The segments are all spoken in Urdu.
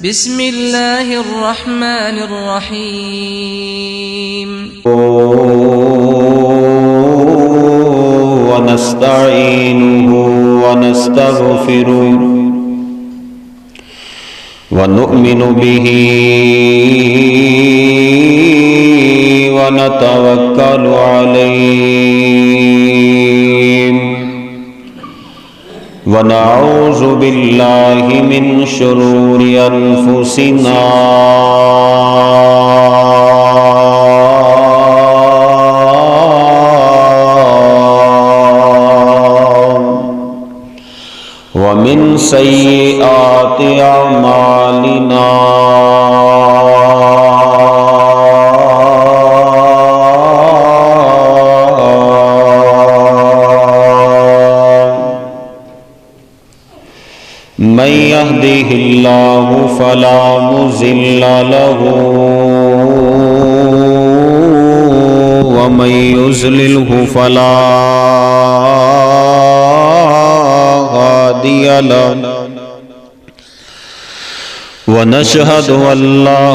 بسم الله الرحمن الرحيم ونستعينه ونستغفره ونؤمن به ونتوكل عليه ونعوذ بالله من شرور أنفسنا ومن سيئات أعمالنا من يهده الله فلا مضل له ومن يضلله فلا هادي له ونشهد أن لا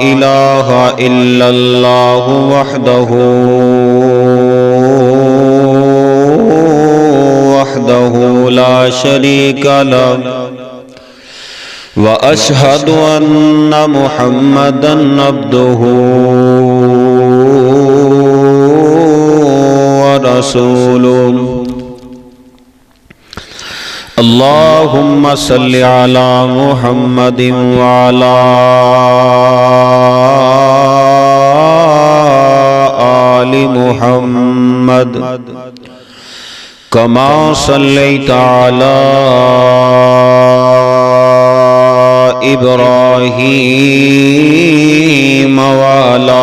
إله إلا الله وحده لا شريك له وأشهد أن محمدا عبده ورسوله اللهم صل على محمد وعلى آل محمد كما صليت على إبراهيم وعلى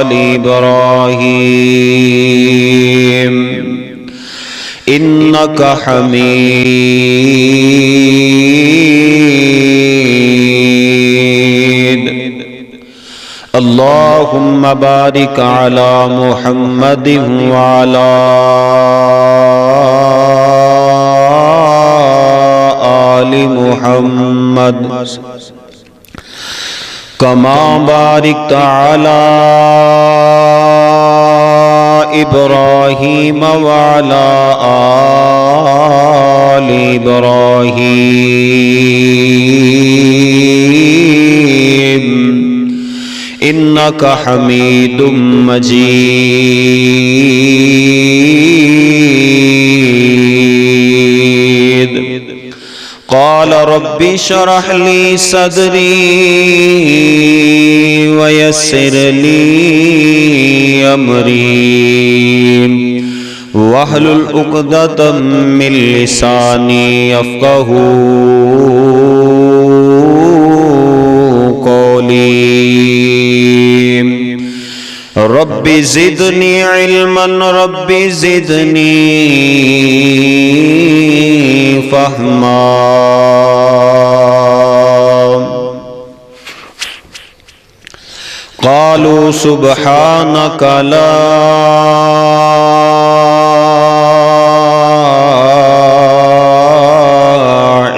آل إبراهيم إنك حميد اللهم بارك على محمد وعلى آل محمد كما باركت على إبراهيم وعلى آل إبراهيم إنك حميد مجيد قال رب اشرح لي صدري ويسر لي أمري واحلل عقدة من لساني يفقهوا قولي رب زدني علما رب زدني فهما قالوا سبحانك لا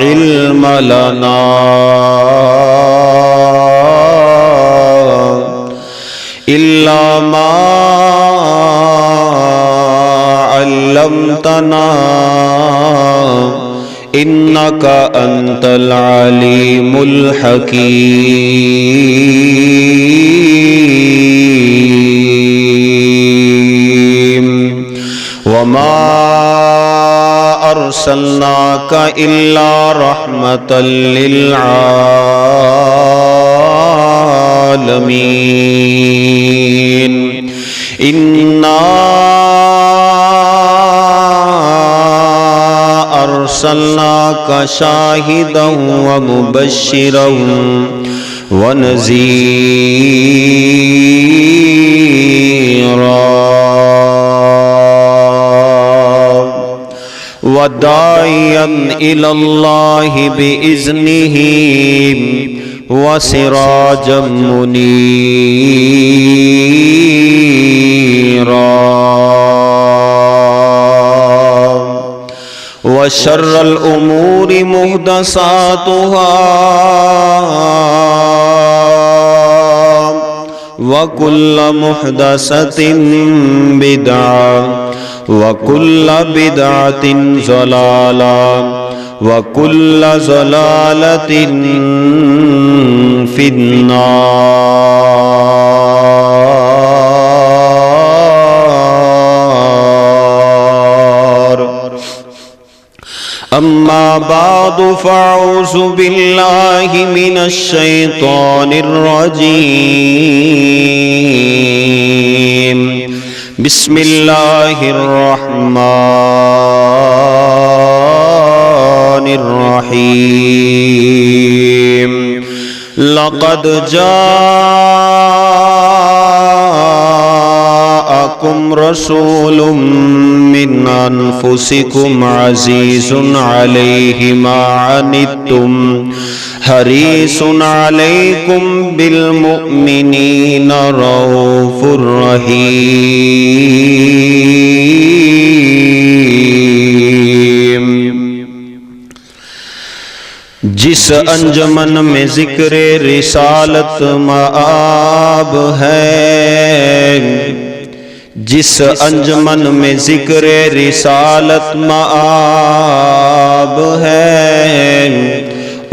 علم لنا إلا ما علمتنا إنك أنت العليم الحكيم وما أرسلناك إلا رحمة للعالمين إنا أرسلناك شاهدا ومبشرا ونذيرا وداعيا إلى الله بإذنه وسراجا منيرا وشر الأمور محدثاتها وكل محدثة بدعة وكل بدعة ضلالة وكل ضلالة في النار. أما بعد فأعوذ بالله من الشيطان الرجيم. بسم الله الرحمن الرحيم. لقد جاءكم رسول من أنفسكم عزيز عليه ما عنتم حريص عليكم بالمؤمنين رؤوف رحيم. جس انجمن میں ذکر رسالت مآب ہے، جس انجمن میں ذکر رسالت مآب ہے،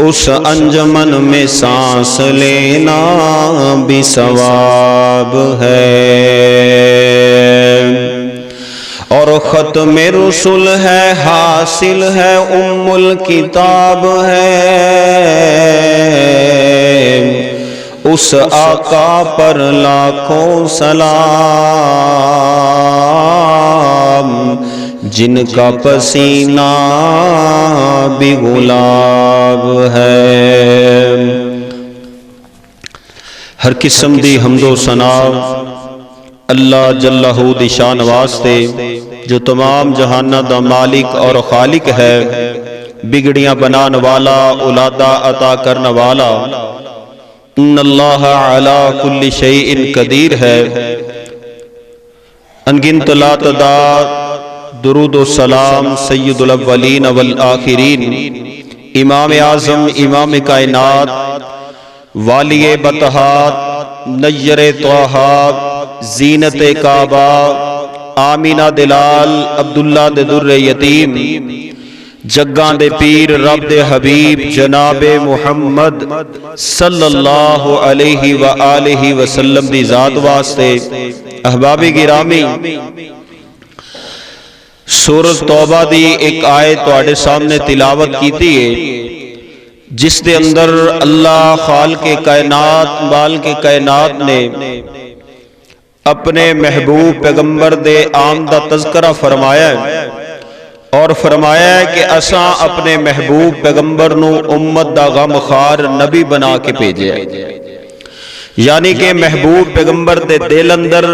اس انجمن میں سانس لینا بھی ثواب ہے. اور ختم رسل ہے، حاصل ہے ام الکتاب ہے، اس آقا پر لاکھوں سلام جن کا پسینہ بھی گلاب ہے. ہر قسم دی حمد و ثنا اللہ جلہ دی شان واسطے جو تمام جہانہ دا مالک اور خالق ہے، بگڑیاں بنان والا، اولادہ عطا کرن والا. ان اللہ علی کل شیء قدیر ہے. انگنت لا تعداد درود و سلام سید الاولین والآخرین، امام اعظم، امام کائنات، والی بطحات، نیر طہات، زینت کعبہ، آمینہ دلال، عبداللہ دے در یتیم، جگاں دے پیر، رب دے حبیب جناب محمد صلی اللہ علیہ وآلہ وسلم دی ذات واسطے. احباب گرامی، سورۃ توبہ دی ایک آیت تواڈے سامنے تلاوت کیتی ہے، جس دے اندر اللہ خالق کائنات، مالک کائنات نے اپنے محبوب پیغمبر دے آمد دا تذکرہ فرمایا ہے، اور فرمایا ہے کہ اساں اپنے محبوب پیغمبر نو امت دا غم خار نبی بنا کے بھیجے ہے. یعنی کہ محبوب پیغمبر دے دل اندر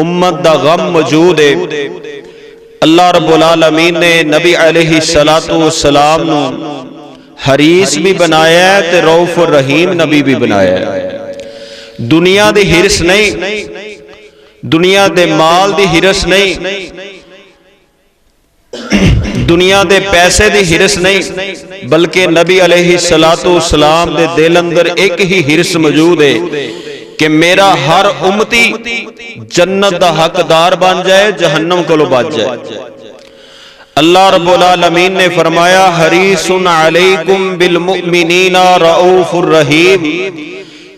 امت دا غم موجود ہے. اللہ رب العالمین نے نبی علیہ السلام نو حریص بھی بنایا ہے تے رؤوف الرحیم نبی بھی بنایا ہے. دنیا دی ہرس نہیں، دنیا دے مال دی ہرس نہیں، دنیا دے پیسے دی ہرس نہیں، بلکہ نبی علیہ السلام دے دل اندر ایک ہی ہرس موجود ہے کہ میرا ہر امتی جنت دا حقدار بن جائے، جہنم کو بچ جائے. اللہ رب العالمین نے فرمایا حریص علیکم بالمؤمنین رؤوف الرحیم،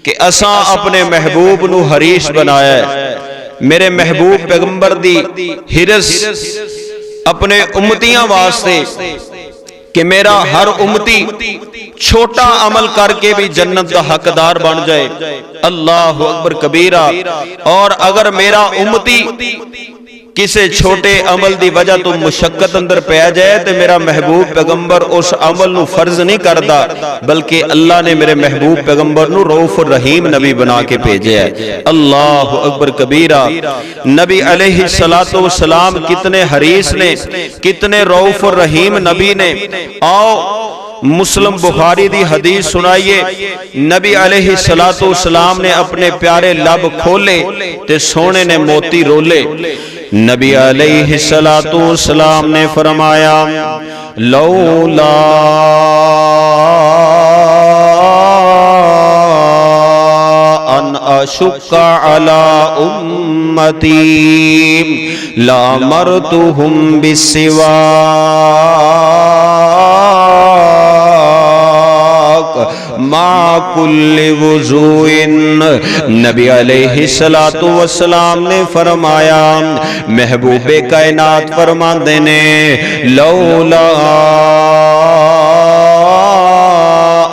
کہ اساں اپنے محبوب نو حریص بنایا ہے. میرے محبوب پیغمبر دی ہرس اپنے امتیاں واسطے کہ میرا ہر امتی چھوٹا عمل کر کے بھی جنت دا حقدار بن جائے. اللہ اکبر کبیرہ. اور اگر میرا امتی کسے چھوٹے عمل دی وجہ تو مشقت اندر پہ جائے تو میرا محبوب پیغمبر اس عمل نو فرض نہیں کردا، بلکہ اللہ نے میرے محبوب پیغمبر نو رؤوف الرحیم نبی بنا کے بھیجا ہے. اللہ اکبر کبیرہ. نبی علیہ السلام کتنے حریص نے، کتنے رؤوف الرحیم نبی نے. آؤ مسلم بخاری دی حدیث سنائیے. نبی علیہ السلام نے اپنے پیارے لب کھولے تے سونے نے موتی رولے. نبی علیہ السلام نے فرمایا لولا ان اشق علی امتی لامرتهم بالسواک مع کل وضوء. نبی علیہ السلام نے فرمایا، محبوب کائنات فرماندے نے لولا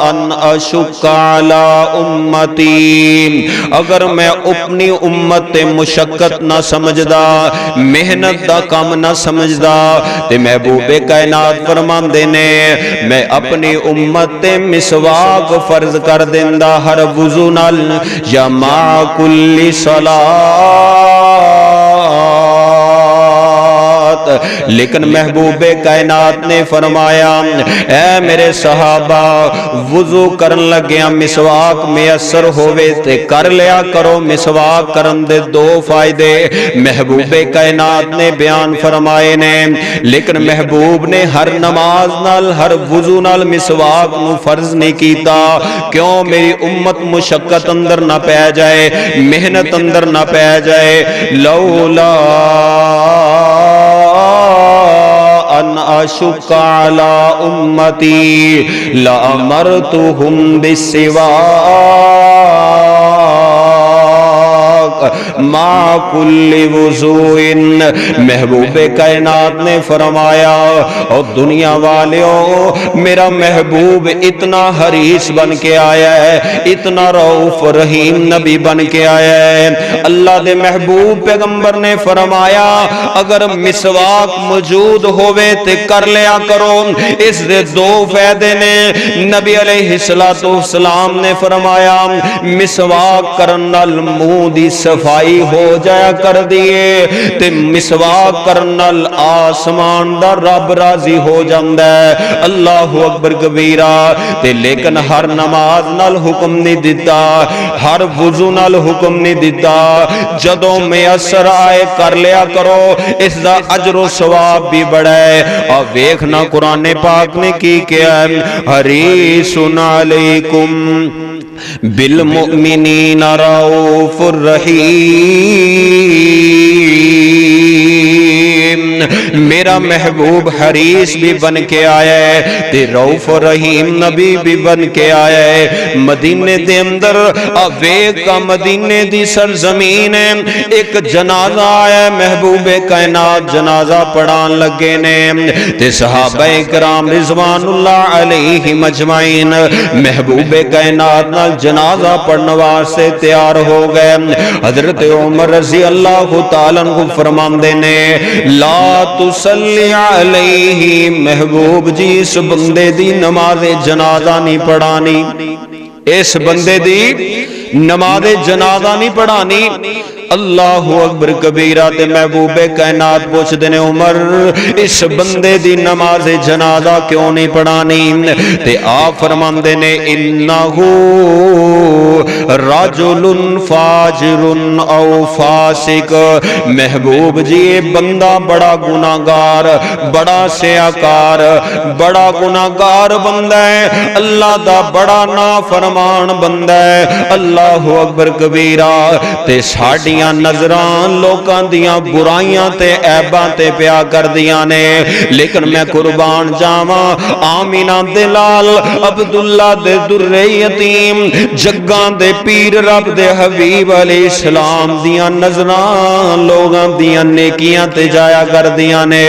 ان اشق علی امتی، اگر میں اپنی امت مشقت نہ سمجھدا، محنت دا کام نہ سمجھدا، تے محبوب کائنات فرماندے نے میں اپنی امت تے مسواک فرض کر دیندا ہر وضو نال یا مع کل صلاۃ. لیکن محبوب کائنات نے فرمایا اے میرے صحابہ، وضو کرن لگیاں مسواک میسر ہووے تے کر لیا کرو. مسواک کرن دے دو فائدے محبوب کائنات نے بیان فرمائے نے، لیکن محبوب نے ہر نماز نال ہر وضو نال مسواک نو فرض نہیں کیتا. کیوں؟ میری امت مشقت اندر نہ پہ جائے، محنت اندر نہ پہ جائے. لولا ان اشق علی امتی لامرتهم بالسواک مع کل وضوء. محبوب کائنات نے فرمایا اور دنیا والیوں، میرا محبوب اتنا حریص بن کے آیا ہے، اتنا رؤوف رحیم نبی بن کے آیا ہے. اللہ دے محبوب پیغمبر نے فرمایا اگر مسواک موجود ہوئے تے کر لیا کرو. اس دے دو فائدے نے. نبی علیہ السلام نے فرمایا مسواک کرن نال منہ دی صفائی ہو جایا کر دیے تے مسواک کرن نال آسمان دا رب راضی ہو جاندا ہے. اللہ اکبر کبیرہ. تے لیکن ہر نماز نال حکم نہیں دیتا، ہر وضو نال حکم نہیں دیتا. جدوں میسر آئے کر لیا کرو، اس دا اجر و ثواب بھی بڑا ہے. اور ویکھنا قرآن پاک نے کی کیا ہے، حریص علیکم بالمؤمنین رؤوف الرحیم. میرا محبوب حریص بھی بن کے آیا ہے تے رؤوف الرحیم نبی بھی بن کے آیا ہے. مدینے دے اندر ویکھا مدینے دی سرزمین ہے، ایک جنازہ آیا ہے. محبوب کائنات جنازہ پڑھان لگے نے تے صحابہ کرام رضوان اللہ علیہم اجمعین محبوب کائنات نال جنازہ پڑھنے واسطے تیار ہو گئے. حضرت عمر رضی اللہ تعالیٰ عنہ فرماندے نے لا تصلی علیہ، محبوب جی اس بندے دی نماز جنازہ نہیں پڑھانی، اس بندے دی نماز جنازہ نہیں پڑھانی. اللہ اکبر کبیرہ. تے محبوب کائنات پوچھ دینے عمر اس بندے دی نماز جنازہ کیوں نہیں پڑھانی؟ تے آپ فرماندے نے انہو رجل فاجر او فاسق. محبوب جی بندہ بڑا گناہگار، بڑا سیاکار، بڑا گناہگار بندہ ہے، اللہ دا بڑا نافرمان بندہ ہے. اللہ اکبر کبیرہ. تے ساڑی نظران لوکاں دیاں برائیاں تے عیباں تے پیا کر دیاں نے، لیکن میں قربان جاواں آمینہ دے لال عبداللہ دے در یتیم جگاں دے پیر رب دے حبیب علیہ السلام دیاں نظران لوگاں دیاں نیکیاں تے جایا کر دیاں نے.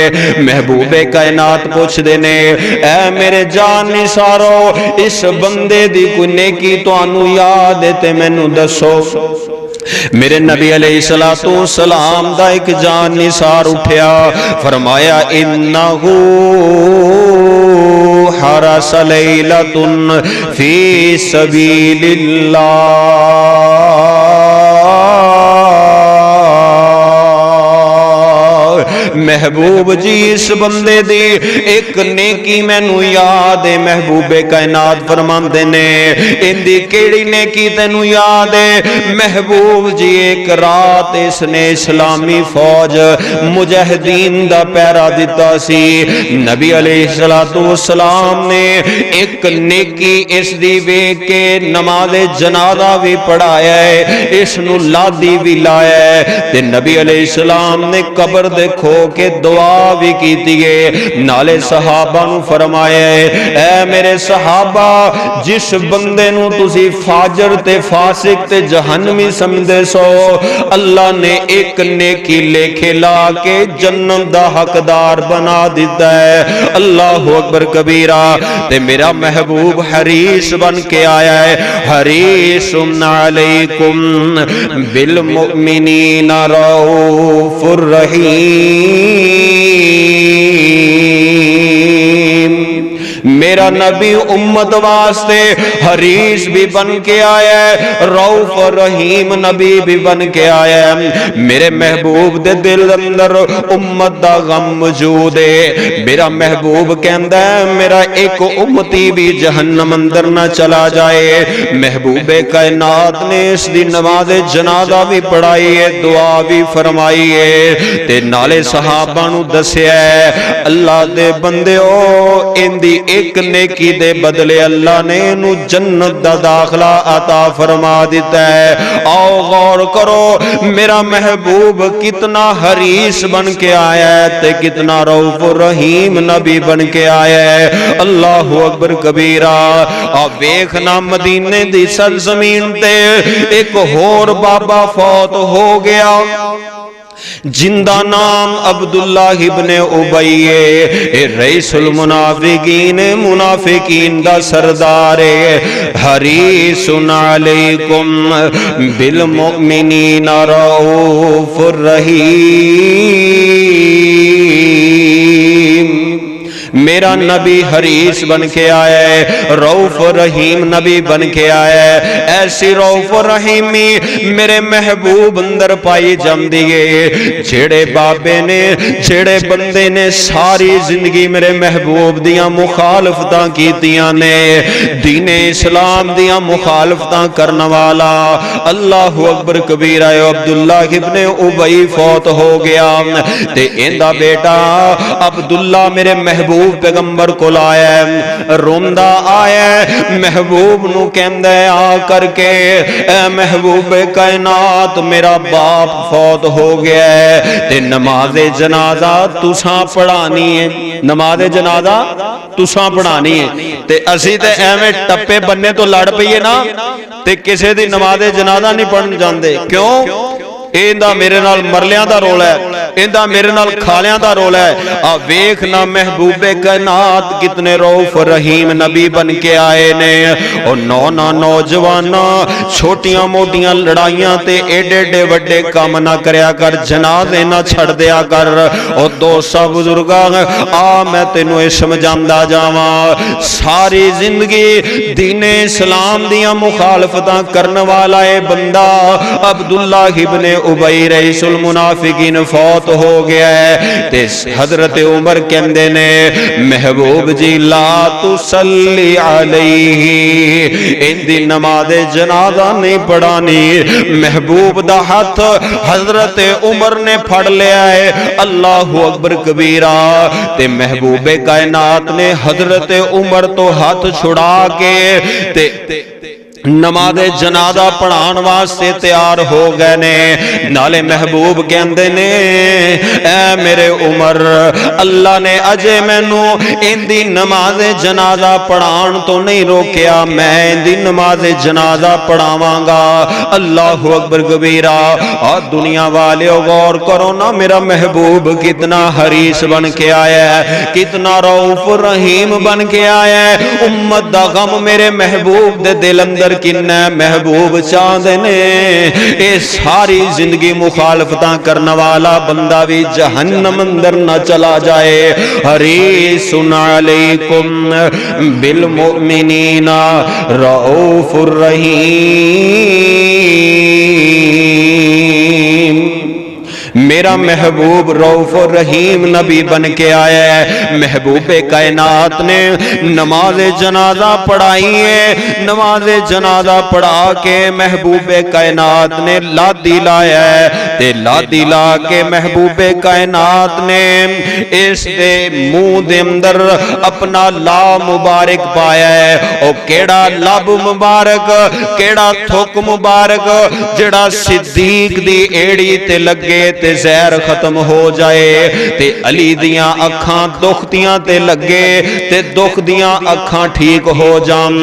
محبوب کائنات پوچھ دے نے اے میرے جان نثارو اس بندے دی کوئی نیکی تو انو یاد ہے تے میں نو دسو. میرے نبی علیہ السلام دا ایک جان نثار اٹھیا، فرمایا انہو حرس لیلۃ فی سبیل اللہ. محبوب جی اس بندے دی ایک نیکی مینوں یاد ہے، محبوب کائنات فرماندے نے ان دی کیڑی نیکی تینوں یاد ہے؟ محبوب جی ایک رات اس نے اسلامی فوج مجاہدین دا پیرا دیتا سی، نبی علیہ السلام نے ایک نیکی اس دی ویکھ کے نماز جنازہ بھی پڑھایا ہے، اس نو لادی بھی لایا ہے، تے نبی علیہ السلام نے قبر دے کھو کے دعا بھی کیتی ہے، نالے صحابہ نو فرمایا ہے اے میرے صحابہ جس بندے نو تسی فاجر تے فاسق تے جہنمی سمجھدے سو، اللہ نے ایک نیکی لکھ لا کے جنت دا حقدار بنا دیتا ہے۔ اللہ اکبر کبیرہ۔ تے میرا محبوب حریص بن کے آیا ہے، حریص علیکم بالمؤمنین رؤوف الرحیم۔ میرا نبی امت واسطے حریص بھی بن کے آیا ہے، رؤوف رحیم نبی بھی بن کے آیا ہے۔ میرے محبوب دے دل اندر امت دا غم موجود ہے، میرا محبوب کہندا ہے میرا ایک امتی بھی جہنم اندر نہ چلا جائے۔ محبوب کائنات نے اس دی نماز جنازہ بھی پڑھائی ہے، دعا بھی فرمائی ہے، تے نالے صحابہ نو دسیا ہے اللہ دے بندیو ان دی ایک نیکی دے بدلے اللہ نے انہوں جنت دا داخلہ عطا فرما دیتا ہے۔ آؤ غور کرو میرا محبوب کتنا حریص بن کے آیا ہے تے کتنا رؤوف الرحیم نبی بن کے آیا ہے۔ اللہ اکبر کبیرہ۔ اب ویکھنا مدینے دی سرزمین تے ایک ہور بابا فوت ہو گیا جندہ نام عبداللہ ابن ابی ہے، رئیس المنافقین منافقین دا سردار ہے۔ حریص علیکم بالمؤمنین رؤوف الرحیم۔ میرا نبی حریص بن کے آیا ہے، رؤوف رحیم نبی بن کے آیا ہے۔ ایسی رؤوف رحیمی میرے محبوب اندر پائی جم دیئے، جھڑے بابے نے جھڑے بندے نے ساری زندگی میرے محبوب دیاں مخالفتاں کیتیاں نے، دین اسلام دیاں مخالفتاں کرنا والا اللہ اکبر کبیرہ عبداللہ ابن ابی فوت ہو گیا، تے اندہ بیٹا عبداللہ میرے محبوب پیغمبر کو لایا ہے، روندہ آیا ہے، محبوب نو کہندہ ہے آ کر کے اے محبوب کائنات میرا باپ فوت ہو گیا ہے، تے نماز جنازہ تساں پڑھانی ہے، نماز جنازہ تساں پڑھانی ہے، تے اسی تے ایویں ٹپے بننے تو لڑ پئیے نا تے کسے دی نماز جنازہ نہیں پڑھن جاندے، کیوں؟ ایندہ میرے نال مرلیاں دا رول ہے، ایندہ میرے نال کھالیاں دا رول ہے۔ اب ویکھنا محبوب کائنات کتنے رؤوف رحیم نبی بن کے آئے نے، اور نوجوانا چھوٹیاں موٹیاں لڑائیاں تے ایڈے ایڈے وڈے کام نہ کریا کر، جنازے نہ چھڑ دیا کر، اور دوستا بزرگاں آ میں تینوں سمجھاندا جاواں، ساری زندگی دین اسلام دیاں مخالفتاں کرنے والا اے بندہ عبداللہ ابن ابی رئیس المنافقین فوت ہو گیا ہے، تے حضرت عمر کہندے نے محبوب جی لا تصلی علیہ، ان دی نماز جنازہ نہیں پڑھانی۔ محبوب دا ہاتھ حضرت عمر نے پھڑ لیا ہے، اللہ اکبر کبیرہ، تے محبوب کائنات نے حضرت عمر تو ہاتھ چھڑا کے تے نماز جنازہ پڑھان واسطے تیار ہو گئے نے، نالے محبوب کہندے نے اے میرے عمر اللہ نے اجے مینوں ان دی نماز جنازہ پڑھان تو نہیں روکیا، میں ان دی نماز جنازہ پڑھاواں گا۔ اللہ اکبر کبیرہ۔ اور دنیا والے غور کرو نا میرا محبوب کتنا حریص بن کے آیا ہے، کتنا رؤوف رحیم بن کے آیا ہے۔ امت دا غم میرے محبوب دے دل اندر کنہ محبوب چاہدے نے اے ساری زندگی مخالفتاں کرنے والا بندہ بھی جہنم اندر نہ چلا جائے۔ حریص علیکم بالمؤمنین رؤوف الرحیم۔ میرا محبوب رؤوف الرحیم نبی بن کے آیا ہے۔ محبوب کائنات نے نماز جنازہ پڑھائی ہے، نماز جنازہ پڑھا کے محبوب کائنات نے لادی لایا ہے، تے لادی لا کے محبوب کائنات نے اس دے منہ دے اندر اپنا لا مبارک پایا ہے۔ او کیڑا لب مبارک، کیڑا تھوک مبارک جڑا صدیق دی ایڑی تے لگے تے زہر ختم ہو جائے، تے علی دیاں اکھاں دکھتیاں تے لگے تے دکھ دیاں اکھاں ٹھیک ہو جان،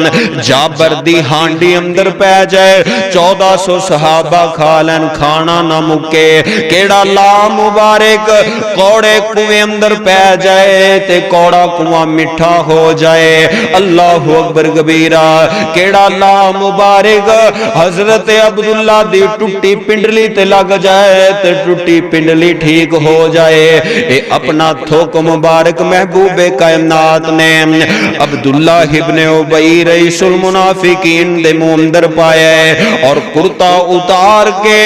جابر دی ہانڈی اندر پہ جائے 1400 صحابہ کھا لین کھانا نہ مکے، کیڑا لا مبارک کوڑے کنویں اندر پہ جائے تے کوڑا کنواں میٹھا ہو جائے۔ اللہ اکبر کبیرہ، کیڑا لا مبارک حضرت عبداللہ دی ٹوٹی پنڈلی تے لگ جائے تے ٹوٹی پنڈلی ٹھیک ہو جائے۔ اے اپنا تھوک مبارک محبوب کائنات نے عبداللہ ابن ابی رئیس المنافقین دے منہ اندر پایا ہے، اور کرتا اتار کے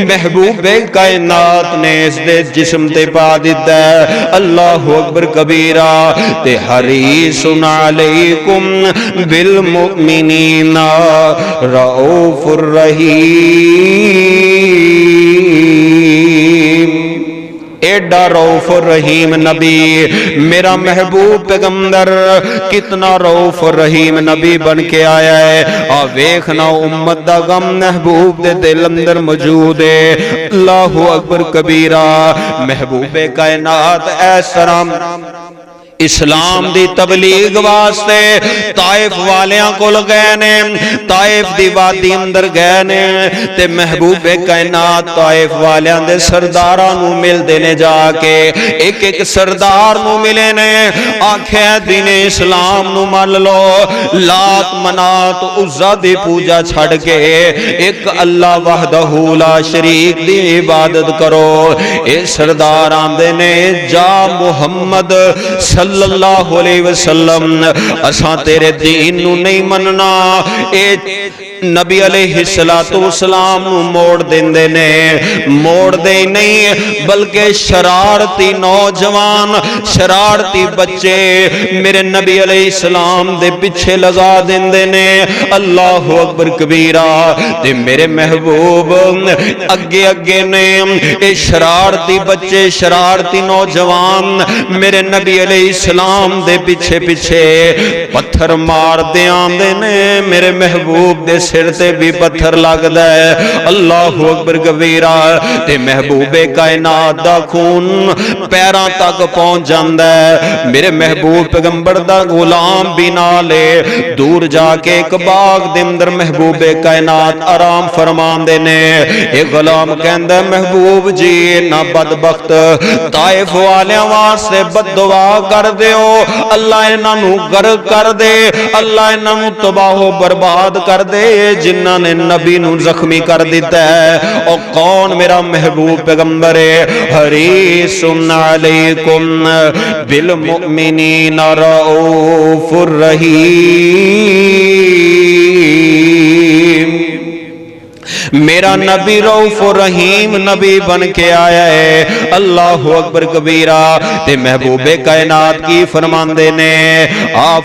محبوب کائنات نے اس دے جسم تے پا دیتا ہے۔ اللہ اکبر کبیرہ، تے حریص علیکم بالمؤمنین رؤوف الرحیم۔ ایڈا رؤوف الرحیم نبی میرا محبوب پیغمبر کتنا رؤوف الرحیم نبی بن کے آیا ہے۔ ویکھنا امت دا غم محبوب دے دل اندر موجود ہے۔ اللہ اکبر کبیرہ، محبوب کائنات اس طرح اسلام دی تبلیغ واسطے طائف والیاں کول گئے نے، طائف دی وادی اندر گئے نے، تے محبوب کائنات طائف والیاں دے سرداراں نو مل دینے جا کے ایک ایک سردار نو ملے نے، آکھے دین اسلام نو مان لو، لات منات عزا دی پوجا چھڑ کے ایک اللہ وحدہ لا شریک دی عبادت کرو۔ اے سردار آندے نے جا محمد صلی اللہ علیہ وسلم اساں تیرے دین نو نہیں مننا، اے نبی علیہ السلام موڑ دیندے نے، موڑ دے نہیں بلکہ شرارتی نوجوان شرارتی بچے میرے نبی علیہ السلام دے پیچھے لگا دیندے نے۔ اللہ اکبر کبیرہ، تے میرے محبوب اگے اگے نے اے شرارتی بچے شرارتی نوجوان میرے نبی علیہ السلام دے پیچھے پیچھے پتھر مار دے آندے نے، میرے محبوب دے سر تے بھی پتھر لگدا ہے۔ اللہ اکبر کبیرہ، تے محبوب کائنات دا خون پیراں تک پہنچ جاندا ہے۔ میرے محبوب پیغمبر دا غلام بھی نالے دور جا کے ایک باغ دے اندر محبوب کائنات آرام فرماندے نے۔ ایک غلام کہندا محبوب جی نہ بدبخت طائف والیاں واسطے بد دعا کر دیو، اللہ انہاں نو غرق کر دے، اللہ انہاں نو تباہ و برباد کر دے جنہاں نے نبی نو زخمی کر دیتا ہے۔ او کون؟ میرا محبوب پیغمبر حریص علیکم بالمؤمنین رؤوف الرحیم۔ میرا نبی رؤوف الرحیم نبی بن کے آیا ہے۔ اللہ اکبر کبیرہ، تے محبوب کائنات کی فرماندے نے،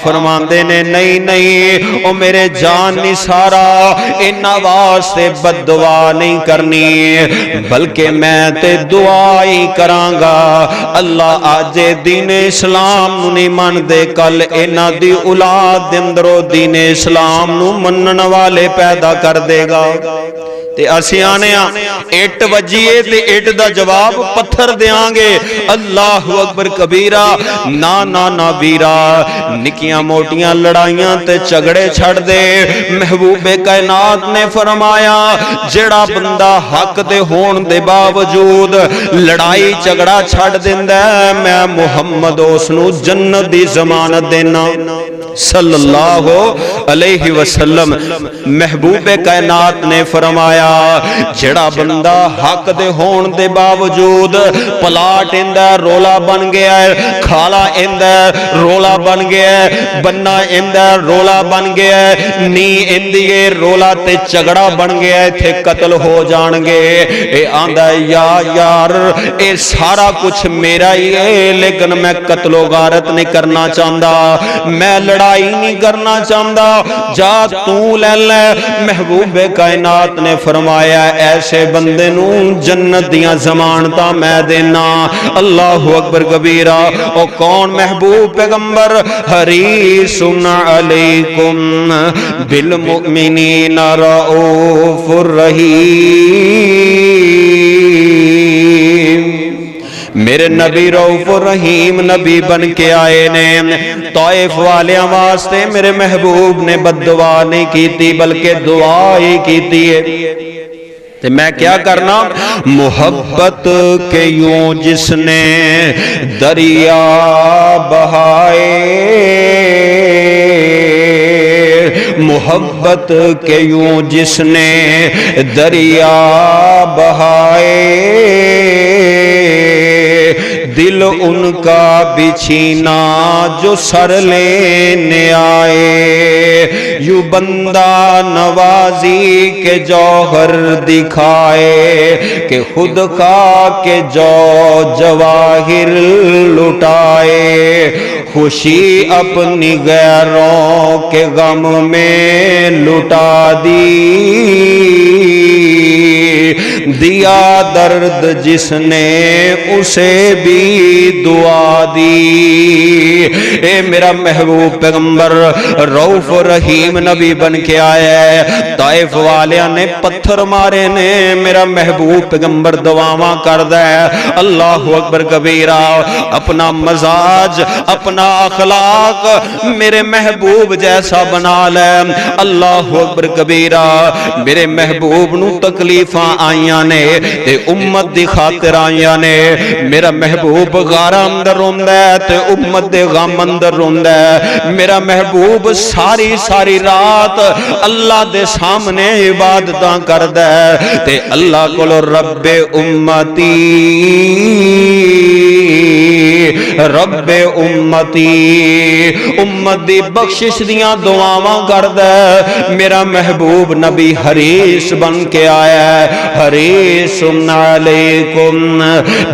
فرماندے نے نہیں نہیں او میرے جان نثارا انہاں واسطے بد دعا نہیں کرنی، بلکہ میں تے دعا ہی کراں گا اللہ آج دین اسلام نو نہیں من دے کل انہاں دی اولاد دے اندروں دین اسلام نو منن والے پیدا کر دے گا۔ تے اسی آنے اٹ وجیے تے اٹ دا جواب پتھر دیاں گے۔ اللہ اکبر کبیرہ، نا نا نا بیرہ، نکیاں موٹیاں لڑائیاں تے جھگڑے چھڑ دے۔ محبوب کائنات نے فرمایا جڑا بندہ حق دے ہون دے باوجود لڑائی جھگڑا چھڑ دیندا ہے، میں محمد اس نو جنت دی ضمانت دینا صلی اللہ علیہ وسلم۔ محبوب کائنات نے فرمایا فرمایا جڑا بندہ حق دے ہون دے باوجود پلاٹ اندہ رولا بن گیا ہے، کھالا اندہ رولا بن گیا ہے، بننا اندہ رولا بن گیا ہے، نی اندیے رولا تے جھگڑا بن گیا ہے، تھے قتل ہو جان گے، اے آندہ یا یار اے سارا کچھ میرا ہی ہے، لیکن میں قتل و غارت نہیں کرنا چاہتا، میں لڑائی نہیں کرنا چاہتا، جا تو لے لے۔ محبوب کائنات نے فرمایا ایسے بندے نو جنت دیاں ضمانتاں میں دینا۔ اللہ اکبر کبیرہ۔ او کون محبوب پیغمبر؟ حریص علیکم بالمؤمنین رؤوف الرحیم۔ میرے نبی رؤوف الرحیم نبی بن کے آئے نے، طائف والیاں واسطے میرے محبوب نے بد دعا نہیں کیتی بلکہ دعا ہی کیتی ہے۔ تے میں کیا کرنا؟ محبت کے یوں جس نے دریا بہائے، محبت کے یوں جس نے دریا بہائے، دل ان کا بچھینا جو سر لینے آئے، یوں بندہ نوازی کے جوہر دکھائے کہ خود کا کے جواہر لٹائے، خوشی اپنی غیروں کے غم میں لٹا دی، دیا درد جس نے اسے بھی دعا دی۔ اے میرا محبوب پیغمبر رؤوف الرحیم نبی بن کے آیا ہے، طائف والیاں نے پتھر مارے نے، میرا محبوب پیغمبر دعاواں کردہ ہے۔ اللہ اکبر کبیرہ۔ اپنا مزاج اپنا اخلاق میرے محبوب جیسا بنا لے۔ اللہ اکبر کبیرہ۔ میرے محبوب نو تکلیفاں آئیاں نے تے امت دی خاطر آئیاں نے، میرا محبوب غارہ اندر روندہ ہے تے امت دے غم اندر روندہ ہے، میرا محبوب ساری ساری رات اللہ دے سامنے عبادتاں کردہ ہے تے اللہ کولو رب امتی رب امتی امت دی بخشش دیاں دعاواں کردہ ہے۔ میرا محبوب نبی حریص بن کے آیا ہے، حریص علیکم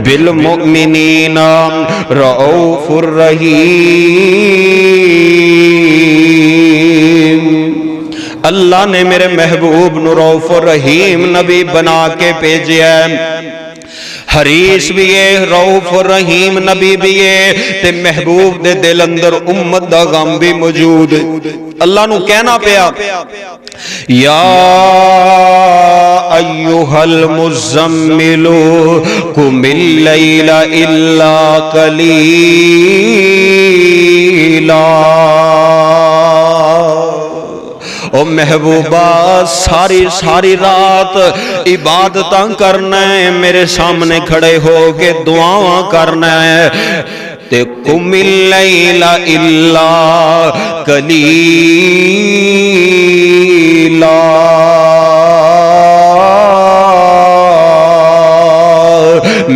بالمؤمنین رؤوف الرحیم۔ اللہ نے میرے محبوب نو رؤوف الرحیم نبی بنا کے بھیجیا ہے، حریص بھی ہے، رؤوف الرحیم نبی بھی ہے، تے محبوب دے دل اندر امت دا غم بھی موجود ہے۔ اللہ نو کہنا پیا یا ایہا المزمل قم اللیل الا قلیلا، او محبوبہ ساری ساری رات عبادتاں کرنا ہے، میرے سامنے کھڑے ہو کے دعاواں کرنا ہے، تے قم اللیل الا قلیلا،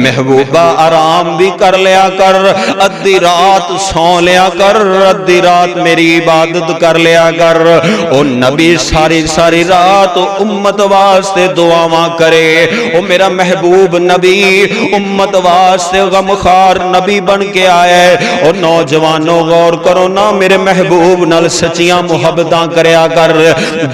محبوبہ آرام بھی کر لیا کر، ادھی رات سو لیا کر، ادھی رات میری عبادت کر لیا کر۔ او نبی ساری ساری رات امت واسطے دعاواں کرے، او میرا محبوب نبی امت واسطے غمخوار نبی بن کے آیا ہے۔ او نوجوانوں غور کرو نا، میرے محبوب نال سچیاں محبتاں کریا کر،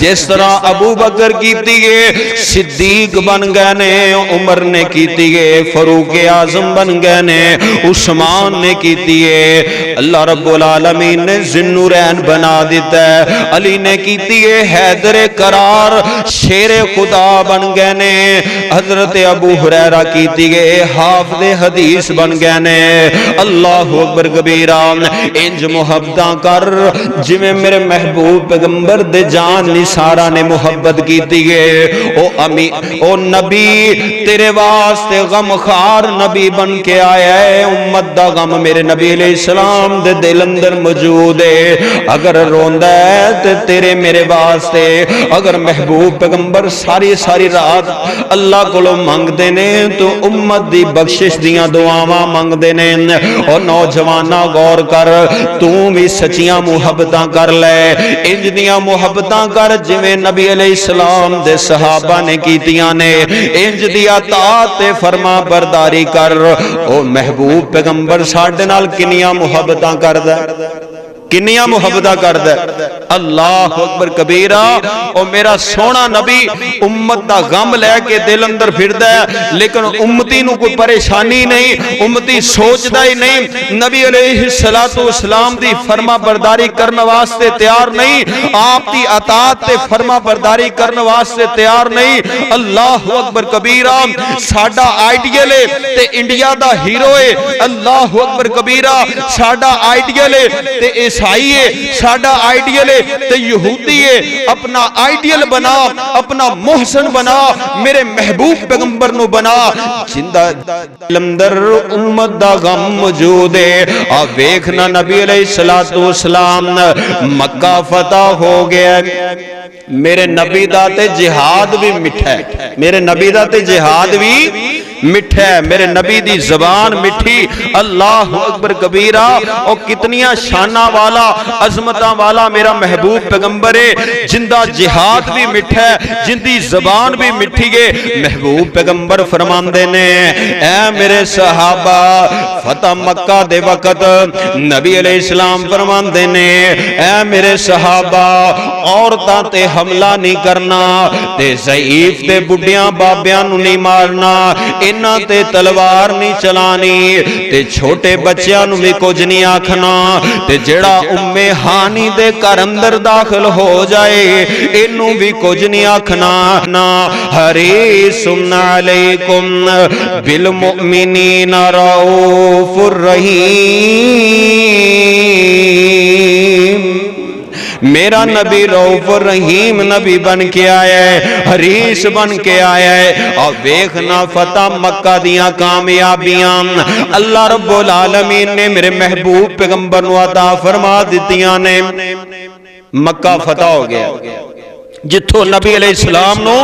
جس طرح ابو بکر کیتی ہے صدیق بن گئے نے، عمر نے کیتی ہے فاروق اعظم بن گئے نے، عثمان نے کیتی ہے، اللہ رب العالمین نے ذوالنورین بنا دیتا ہے، علی نے کیتی ہے حیدر کرار شیر خدا بن گئے نے، حضرت ابو ہریرہ کیتی ہے حافظ حدیث بن گئے نے۔ اللہ اکبر کبیرہ۔ انج محبتاں کر جویں میرے محبوب پیغمبر دے جان نثارہ نے محبت کیتی ہے۔ او نبی تیرے واسطے غم خار گمکار نبی بن کے آیا ہے، امت دا غم میرے نبی علیہ السلام دے دل اندر موجود ہے۔ اگر روندا ہے تے تیرے میرے واسطے، اگر محبوب پیغمبر ساری ساری رات اللہ کولوں منگدے نے تو امت دی بخشش دیاں دعاواں منگدے نے۔ اور نوجواناں غور کر، تو بھی سچیاں محبتاں کر لے، انج دیاں محبتاں کر جویں نبی علیہ السلام دے صحابہ نے کیتیاں نے، انج دی اطاعت تے فرما برداری کر۔ او محبوب پیغمبر ساڈے نال کنیاں محبتاں کردا ہے، کنیاں محبتاں کردا ہے۔ اللہ اکبر کبیرہ۔ او میرا سونا نبی امت دا غم لے کے دل اندر پھردا ہے، لیکن امتی نو کوئی پریشانی نہیں، امتی سوچدا ہی نہیں، نبی علیہ السلام دی فرما برداری کرنے واسطے تیار نہیں، آپ دی اطاعت تے فرما برداری کرنے واسطے تیار نہیں۔ اللہ اکبر کبیرہ۔ ساڈا آئیڈیل ہے تے انڈیا دا ہیرو ہے، اللہ اکبر کبیرہ۔ ساڈا آئیڈیل ہے تے عیسائی ہے، ساڈا آئیڈیل ہے تے یہودی ہے۔ اپنا آئیڈیل بنا، اپنا محسن بنا، میرے محبوب پیغمبر نو بنا، زندہ اندر امت دا غم موجود ہے۔ آپ ویکھنا نبی علیہ السلام مکہ فتح ہو گیا، میرے نبی دا تے جہاد بھی مٹھا ہے، میرے نبی دا تے جہاد بھی مٹھا ہے، میرے نبی دی زبان مٹھی۔ اللہ اکبر کبیرہ۔ اور کتنیاں شانہ والا عظمتاں والا میرا محبوب پیغمبر ہے، جندہ جہاد بھی مٹھا ہے، جندی زبان بھی مٹھی ہے۔ محبوب پیغمبر فرماندے نے، اے میرے صحابہ، فتح مکہ دے وقت نبی علیہ السلام فرماندے نے، اے میرے صحابہ، عورتاں تے حملہ نہیں کرنا، تے ضعیف تے بڈیاں بابیاں نو نہیں مارنا، انہاں تے تلوار نہیں چلانی، تے چھوٹے بچیاں نو بھی کچھ نہیں آکھنا، تے جڑا ہانی دے گھر اندر داخل ہو جائے انہوں بھی کچھ نہیں آکھنا۔ حریص علیکم بالمؤمنین رؤوف الرحیم۔ میرا نبی رؤوف الرحیم نبی بن کے آیا ہے، حریص بن کے آیا ہے۔ اور ویکھنا فتح مکہ دیاں کامیابیاں اللہ رب العالمین نے میرے محبوب پیغمبر نو عطا فرما دتیاں نے۔ مکہ فتح ہو گیا، جتھوں نبی علیہ السلام نو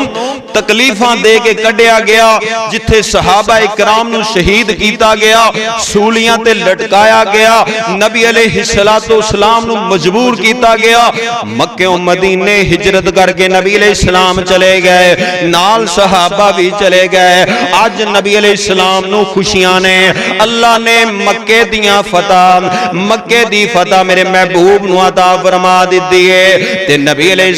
تکلیفاں دے کے کڈیا گیا، جتھے صحابہ اکرام نو شہید کیتا گیا، سولیاں تے لٹکایا گیا، نبی علیہ السلام نو مجبور کیتا گیا، مکہ و مدینے ہجرت کر کے نبی علیہ السلام چلے گئے، نال صحابہ بھی چلے گئے۔ آج نبی علیہ السلام نو خوشیاں نے، اللہ نے مکہ دیاں فتح، مکہ دی فتح میرے محبوب نو عطا فرما دیتی ہے۔ تے نبی علیہ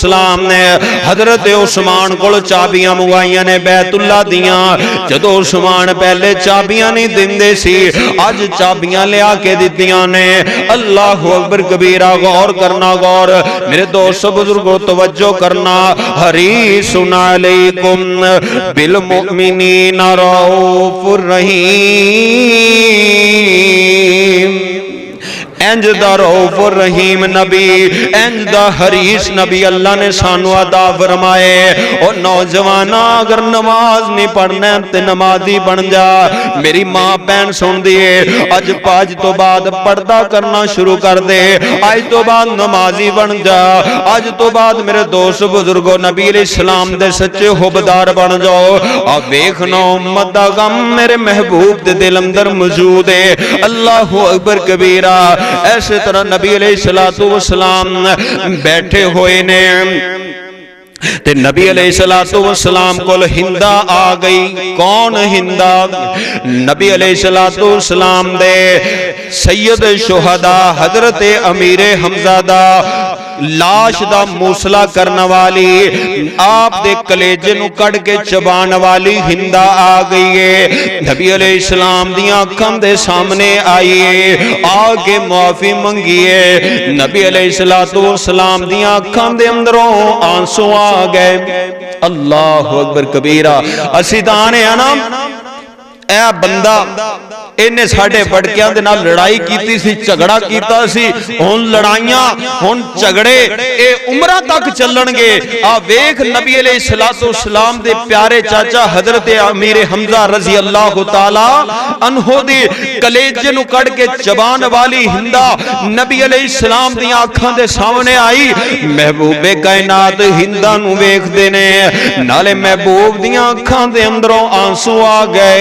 السلام نے حضرت عثمان کو چابیاں منگوائیاں نے بیت اللہ دیاں، جدو عثمان پہلے چابیاں نہیں دیندے سی، آج چابیاں لے آکے دیتیاں نے۔ اللہ اکبر کبیرہ۔ غور کرنا، غور میرے دوست بزرگوں توجہ کرنا۔ حریص علیکم بالمؤمنین رؤوف الرحیم۔ انج دا رؤوف الرحیم نبی، انج دا حریص نبی اللہ نے سانو عطا فرمائے۔ اور نوجوانہ اگر نماز نہیں پڑھنا تے نمازی بن جا، میری ماں بہن سن دیے، اج پاج تو بعد پردہ کرنا شروع کر دے، آج تو بعد نمازی بن جا، آج تو بعد میرے دوست بزرگوں نبی علیہ السلام دے سچے حبدار بن جاؤ۔ اب دیکھنا امت دا غم میرے محبوب دے دل اندر موجود ہے۔ اللہ اکبر کبیرہ۔ ایسے طرح نبی علیہ السلام بیٹھے ہوئے نے، تے نبی علیہ السلام کو ہندہ آ گئی۔ کون ہندہ؟ نبی علیہ السلام دے سید شہداء حضرت امیر حمزہ دا لاش دا موصلہ کرنا والی، آپ دے کلیجے نو کڑ کے چبان والی ہندہ آ گئی ہے۔ نبی علیہ السلام دیاں اکھاں دے سامنے آئیے، آگے معافی منگیے۔ نبی علیہ السلام دیاں اکھاں دے اندروں آنسو آ گئے۔ اللہ اکبر کبیرہ۔ اسی دانے انا اے بندہ ਇਹਨੇ ਸਾਡੇ ਵੜਕਿਆਂ ਦੇ ਨਾਲ ਲੜਾਈ ਕੀਤੀ ਸੀ, ਝਗੜਾ ਕੀਤਾ ਸੀ, ਹੁਣ ਲੜਾਈਆਂ ਹੁਣ ਝਗੜੇ ਇਹ ਉਮਰਾਂ ਤੱਕ ਚੱਲਣਗੇ। ਆ ਵੇਖ ਨਬੀ ਅਲੈਹਿ ਸਲਾਤੁ ਸਲਾਮ ਦੇ ਪਿਆਰੇ ਚਾਚਾ ਹਜ਼ਰਤ ਅਮੀਰ ਹਮਜ਼ਾ ਰਜ਼ੀ ਅੱਲਾਹੁ ਤਾਲਾ ਅਨਹੂ ਦੀ ਕਲੇਜੇ ਨੂੰ ਕੱਢ ਕੇ ਜ਼ਬਾਨ ਵਾਲੀ ਹਿੰਦਾ ਨਬੀ ਅਲੈਹਿ ਸਲਾਮ ਦੀਆਂ ਅੱਖਾਂ ਦੇ ਸਾਹਮਣੇ ਆਈ। ਮਹਿਬੂਬੇ ਕਾਇਨਾਤ ਹਿੰਦਾ ਨੂੰ ਵੇਖਦੇ ਨੇ, ਨਾਲੇ ਮਹਿਬੂਬ ਦੀਆਂ ਅੱਖਾਂ ਦੇ ਅੰਦਰੋਂ ਆਂਸੂ ਆ ਗਏ।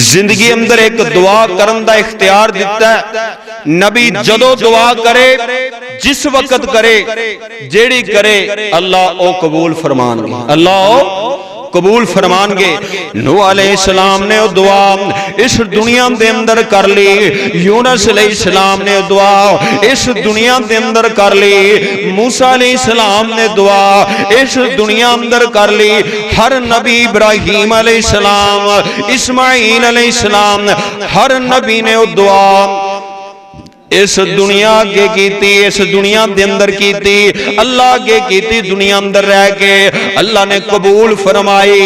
زندگی اندر ایک دعا کرن دا اختیار دیتا ہے. نبی جدو دعا کرے جس وقت کرے جیڑی کرے اللہ او قبول فرمان گے, اللہ او قبول فرمان گے. نوح علیہ السلام نے دعا اس دنیا دے اندر کر لی, یونس علیہ السلام نے دعا اس دنیا دے اندر کر لی, موسیٰ علیہ السلام نے دعا اس دنیا اندر کر لی. ہر نبی, ابراہیم علیہ السلام, اسماعیل علیہ السلام, ہر نبی نے دعا اس دنیا کے کیتی, اس دنیا دے اندر کیتی, اللہ کے کیتی, دنیا اندر رہ کے اللہ نے قبول فرمائی.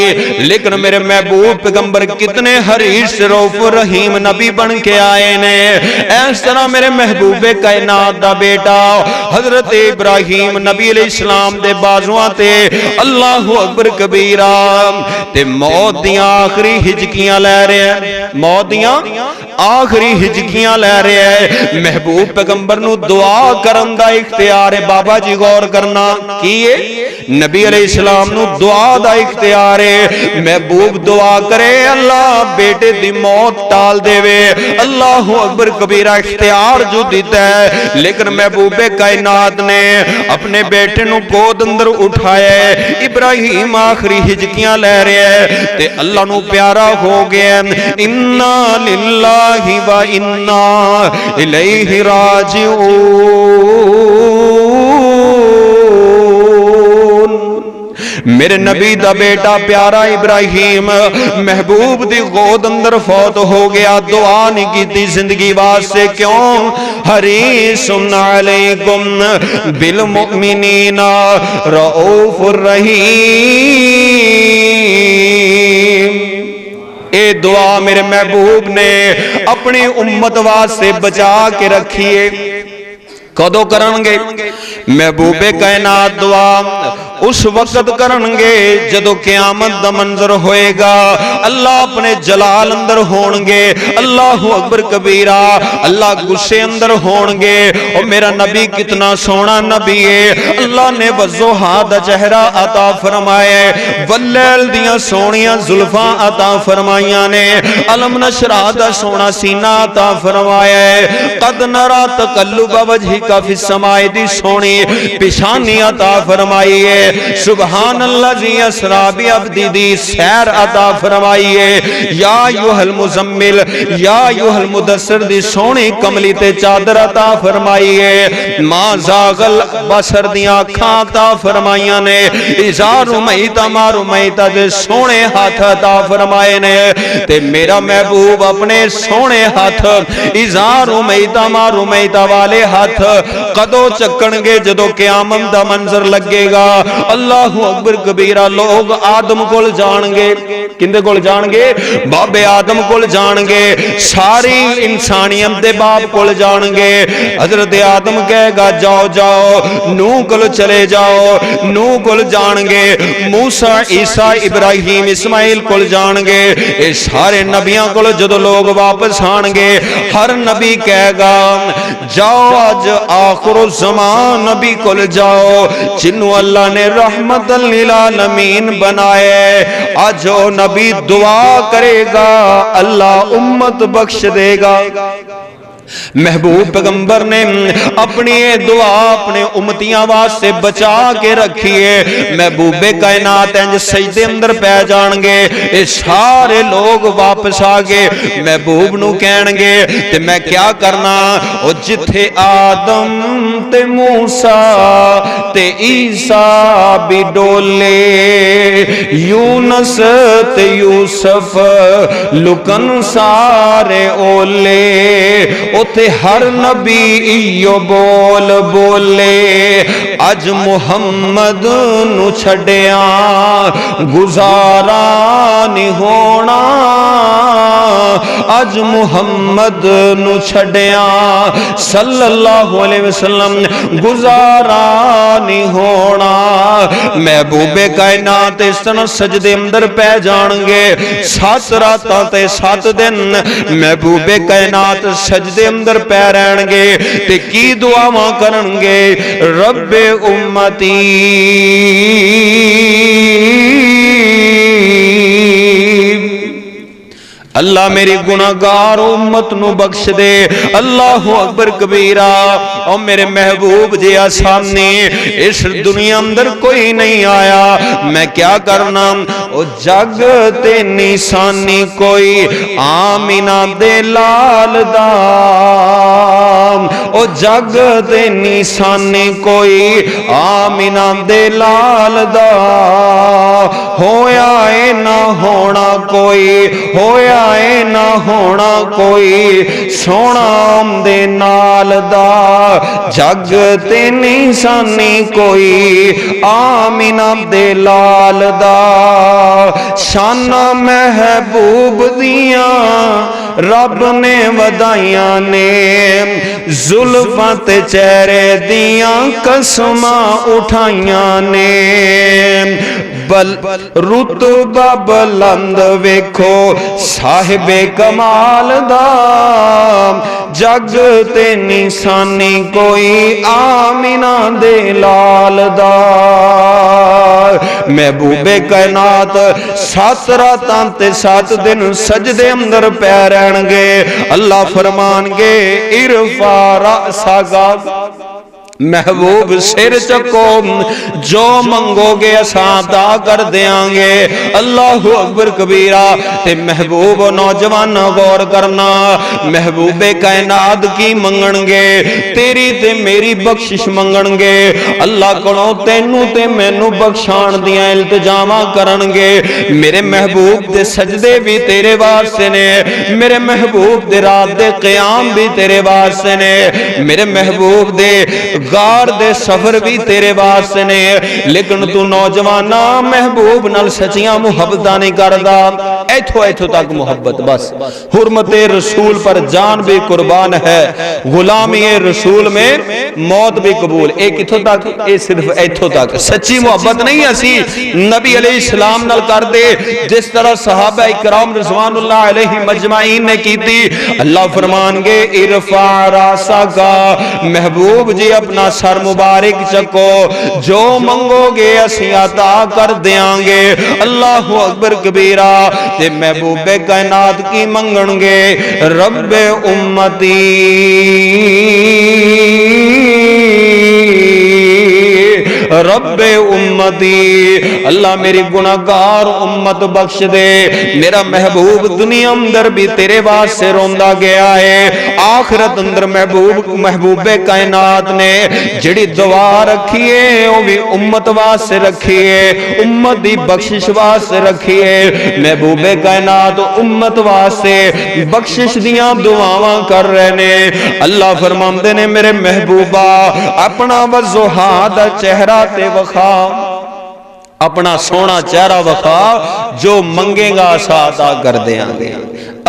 لیکن میرے محبوب پیغمبر کتنے حریص رؤوف رحیم نبی بن کے آئے نے. اس طرح میرے محبوب کائنات دا بیٹا حضرت ابراہیم نبی علیہ السلام دے بازواں تے اللہ اکبر کبیرہ تے موت دیاں آخری ہجکیاں لے رہے ہیں, موت دیاں آخری ہجکیاں لے رہے ہیں. محبوب پیغمبر نو دعا کرن دا اختیار ہے. بابا جی غور کرنا کیے نبی علیہ السلام نو دعا دا اختیار ہے. محبوب دعا کرے اللہ بیٹے دی موت ٹال دے وے, اللہ اکبر کبیرہ اختیار جو دیتا ہے. لیکن محبوب کائنات نے اپنے بیٹے نو گود اندر اٹھایا ہے. ابراہیم آخری ہجکیاں لے رہے ہیں تے اللہ نو پیارا ہو گیا. انا للہ و انا الیہ راجعون. میرے نبی دا بیٹا پیارا ابراہیم محبوب دی غود اندر فوت ہو گیا. دعا نہیں کی تھی زندگی واسطے. کیوں؟ حریص علیکم بالمؤمنین رؤوف الرحیم. اے دعا میرے محبوب نے اپنی امت واسطے بچا کے رکھیے. کدو کرنگے محبوب کائنات دعا اس وقت کرنگے جدو قیامت دا منظر ہوئے گا. اللہ اپنے جلال اندر ہونگے, اللہ اکبر کبیرہ, اللہ غصے اندر ہونگے. اور میرا نبی کتنا سونا نبی ہے. اللہ نے وضحا دا چہرہ عطا فرمائے, واللیل دیاں سونیاں زلفاں عطا فرمائیاں نے, علم نشرہ دا سونا سینہ عطا فرمائے, قد نرا تقلب وجہ کا فی السماء دی سونی پیشانی عطا فرمائیے. سبحان اللہ جی اسرا بعبدی دی سیر عطا فرمائیے. یا ایھا المزمل یا ایھا المدثر دی سونی کملی تے چادر عطا فرمائیے. ما زاغل بصر دیاں اکھاں عطا فرمائیاں نے. اذا رمیت ما رمیت دے سونے ہاتھ عطا فرمائے نے. تے میرا محبوب اپنے سونے ہاتھ اذا رمیت ما رمیت والے ہاتھ قدو چکنگے جدو قیامت دا منظر لگے گا. اللہ اکبر کبیرہ. لوگ آدم کول جانگے, کندے کول جانگے؟ باب آدم کول جانگے, ساری انسانیت دے باپ کول جانگے. حضرت آدم کہے گا جاؤ جاؤ, نوح کول چلے جاؤ, نوح کول جانگے. موسیٰ, عیسیٰ, ابراہیم, اسماعیل کول جانگے. اے سارے نبیاں کول جدو لوگ واپس آنگے, ہر نبی کہے گا جاؤ آج آخر الزمان نبی کول جاؤ جنہوں اللہ نے رحمت للعالمین بنائے. آج وہ نبی دعا کرے گا, اللہ امت بخش دے گا. محبوب پیغمبر نے اپنی دعا اپنے امتیاں واسطے بچا کے رکھیے. محبوب کائنات انج سجدے اندر پہ جانگے, اے سارے لوگ واپس آگے محبوب نو کہنگے تے میں کیا کرنا. او جتھے آدم تے موسیٰ تے عیسیٰ بھی ڈولے, یونس تے یوسف لکن سارے اولے. اتے ہر نبی ایو بول بولے, اج محمد نو چھڑیاں گزارا نہیں ہونا. اج محمد نو چھڑیاں صلی اللہ علیہ وسلم گزارا نہیں ہونا. محبوب کائنات اس طرح سجدے اندر پہ جانگے. 7 راتاں تے 7 دن محبوب کائنات سجدے اندر پہ رہنگے تے کی دعاواں کرنگے. رب امتی اللہ میری گناہگار امت نو بخش دے۔ اللہ اکبر کبیرہ۔ اور میرے محبوب جی آسانی اس دنیا اندر کوئی نہیں آیا، میں کیا کرنا؟ او جگ تے نشانی کوئی آمینہ دے لال دا، او جگ تے نشانی کوئی آمینہ دے لال دا، ہویا اے نہ ہونا کوئی، ہویا اے نہ ہونا کوئی، سونا دے نال دا، جگ تے نشانی کوئی آمینہ دے لال دا۔ شانہ محبوب دیاں رب نے ودائیاں نے، زلفاں تے چہرے دیاں قسماں اٹھائیاں نے، بل رتبہ بلند ویکھو صاحب کمال دا، جگ تے نشانی کوئی آمینہ دے لال دا۔ محبوب کائنات 7 راتاں تے 7 دن سجدے اندر پے رہن گے، اللہ فرمان گے ارفع رأسک، محبوب سر چکو، جو منگو گے اساں عطا کر دیاں گے۔ اللہ اکبر کبیرہ۔ تے محبوب نوجوان غور کرنا، محبوب کائنات کی منگن گے؟ تیری تے میری بخشش منگن گے، اللہ کولوں تینوں تے مینوں بخشان دیاں التجاواں کرن گے۔ میرے محبوب دے سجدے بھی تیرے واسطے نے، میرے محبوب دے رات دے قیام بھی تیرے واسطے نے، میرے محبوب دے غار دے سفر بھی تیرے واسطے نے، لیکن تو نوجوانہ محبوب نال سچیاں محبتاں نہیں کردا۔ ایتھو تک محبت بس، حرمت رسول پر جان بھی قربان ہے، غلامی رسول میں موت بھی قبول۔ ایک ایتھو تک، اے صرف ایتھو تک سچی محبت نہیں اسی نبی علیہ السلام نال کر دے جس طرح صحابہ اکرام رضوان اللہ علیہ مجمعین نے کی تھی۔ اللہ فرمان گے ارفع راسک، محبوب جی اپنا سر مبارک چکو، جو منگو گے اسی عطا کر دیاں گے۔ اللہ اکبر کبیرہ۔ تے محبوب کائنات کی منگن گے رب امتی، رب امتی، اللہ میری گناہگار امت بخش دے۔ میرا محبوب دنیا اندر بھی تیرے واسطے روندا گیا ہے، آخرت اندر محبوب کائنات نے جڑی دعا رکھی ہے وہ بھی امت واسطے رکھی ہے، امت دی بخشش واسطے رکھی ہے۔ محبوب کائنات امت واسطے بخشش دیاں دعاواں کر رہے نے۔ اللہ فرماندے نے میرے محبوبہ اپنا وضحا دا چہرہ تے وخا، اپنا سونا چہرہ وخا، جو منگے گا اسا عطا کر دیاں گے۔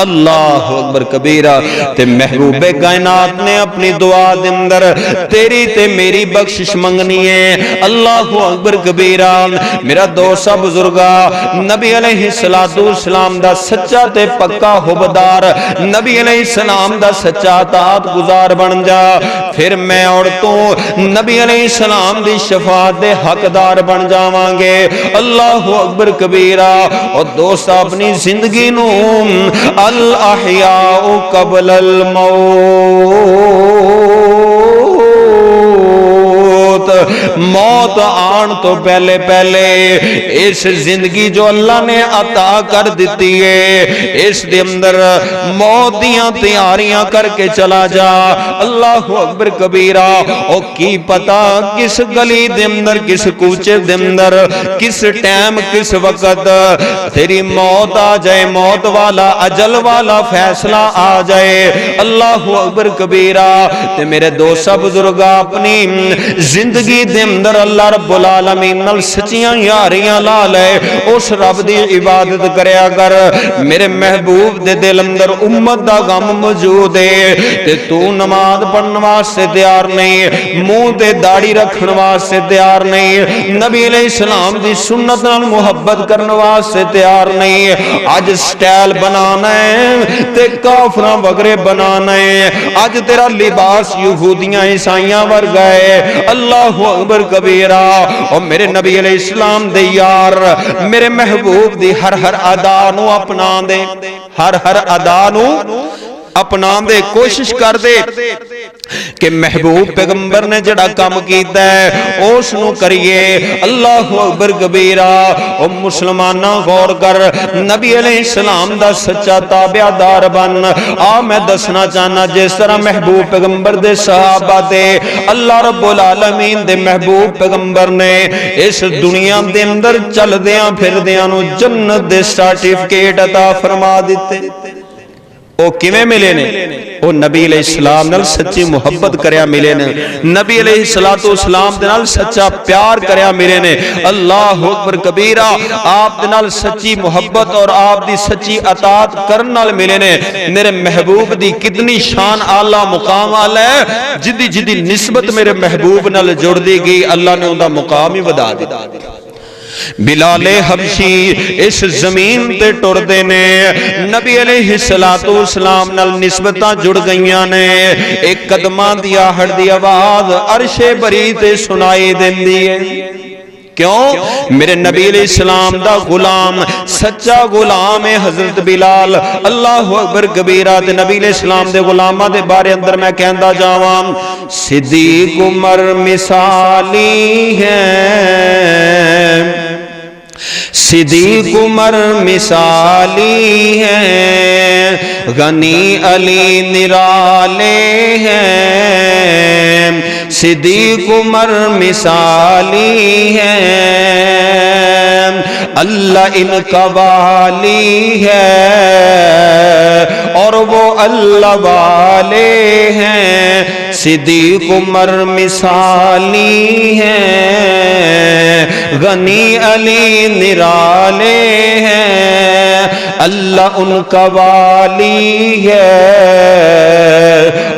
اللہ اکبر کبیرہ۔ تے محبوب کائنات نے اپنی دعا دے اندر تیری تے میری بخشش منگنی ہے۔ اللہ اکبر کبیرہ۔ میرا دوست بزرگا، نبی علیہ السلام دا سچا تے پکا حبدار، نبی علیہ السلام دا سچا اطاعت گزار بن جا، پھر میں اور تو نبی علیہ السلام دی شفاعت دے حقدار بن جاواں گے۔ اللہ اکبر کبیرہ۔ اور دوست اپنی زندگی نو الاحیاء قبل موت آن تو پہلے اس زندگی جو اللہ نے عطا کر دیتی ہے، اس دے اندر موت دیاں تیاریاں کر کے چلا جا۔ اللہ اکبر کبیرہ۔ او کی پتا کس گلی دے اندر، کس کوچے دے اندر، کس ٹائم، کس وقت تیری موت آ جائے، موت والا اجل والا فیصلہ آ جائے۔ اللہ اکبر کبیرہ۔ تے میرے دوست بزرگا، اپنی زندگی دے اندر اللہ رب العالمین نال سچیاں یاریاں لا لے، اس رب دی عبادت کریا کر۔ میرے محبوب دے دل اندر امت دا غم موجود ہے، تے تو نماز پڑھن واسطے تیار نہیں، منہ تے داڑھی رکھن واسطے تیار نہیں، نبی علیہ السلام دی سنت نال محبت کرن واسطے تیار نہیں۔ اج سٹائل بنانا ہے تے کافراں وغیرہ بنانا ہے، اج تیرا لباس یہودیاں عیسائیاں ورگا ہے۔ اللہ اکبر کبیرہ۔ او میرے نبی علیہ السلام دے یار میرے محبوب دی ہر ہر ادا نو اپنا دے ہر ہر ادا نو اپنا دے کوشش کر دے کہ محبوب پیغمبر نے جڑا کام کیتا ہے اس نو کریے اللہ اکبر کبیرہ او مسلمانہ غور کر نبی علیہ السلام دا سچا تابعدار بن میں دسنا چاہنا جس طرح محبوب پیغمبر دے صحابہ دے اللہ رب العالمین دے محبوب پیغمبر نے اس دنیا دے اندر چل دیاں پھر دیاں نو جنت دے سرٹیفکیٹ عطا فرما دیتے او کیویں ملے نے او نبی علیہ السلام نال سچی محبت کریا ملے نے نبی علیہ السلام دے نال سچا پیار کریا ملے نے اللہ اکبر کبیرہ آپ دے نال سچی محبت اور آپ دی سچی اطاعت کرن نال ملے نے میرے محبوب دی کتنی شان اعلی مقام والا ہے جدی جدی نسبت میرے محبوب نال جڑ دی گئی اللہ نے اوندا مقام ہی ودا دتا بلال حبشی اس زمین تے ٹر دے نے نبی علیہ السلام نال نسبتاں جڑ گئیاں نے ایک قدماں دی آہٹ دی آواز عرش بری تے سنائی دیندی ہے کیوں میرے نبی علیہ السلام دا غلام سچا غلام ہے حضرت بلال اللہ اکبر کبیرہ تے نبی علیہ السلام دے غلاماں دے بارے اندر میں کہندا جاواں صدیق عمر مثالی ہے صدیق عمر مثالی ہیں غنی علی نرالے ہیں صدیق عمر مثالی ہیں اللہ ان کا والی ہے اور وہ اللہ والے ہیں صدیق عمر مثالی ہیں غنی علی نرالے ہیں اللہ ان کا والی ہے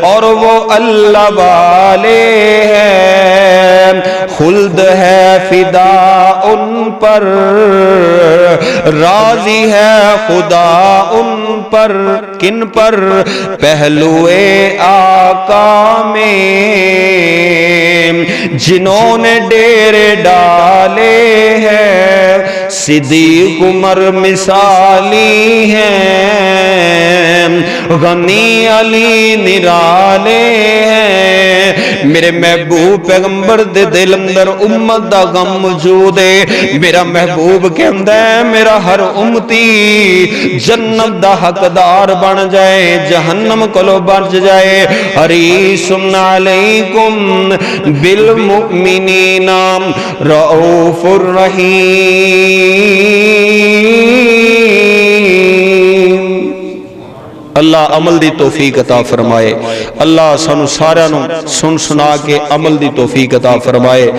اور وہ اللہ والے ہیں خلد ہے فدا ان پر راضی ہے خدا ان پر کن پر پہلوئے آقا میں جنہوں نے ڈیرے ڈالے ہیں صدیق عمر مثالی ہیں غنی علی نرالے ہیں میرے محبوب پیغمبر دے دل اندر امت دا غم موجود ہے میرا محبوب کہندا ہے میرا ہر امتی جنت دا حقدار بن جائے جہنم کولو بچ جائے حریص علیکم بالمؤمنین رؤوف الرحیم اللہ عمل دی توفیق عطا فرمائے اللہ سانو سارا نو سن سنا کے عمل دی توفیق عطا فرمائے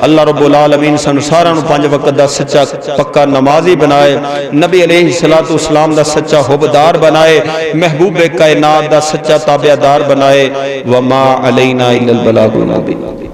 اللہ رب العالمین سانو سارا نو 5 وقت دا سچا پکا نمازی بنائے نبی علیہ السلام دا سچا حبدار بنائے محبوب کائنات دا سچا تابعدار بنائے وما علینا الا البلاغ المبین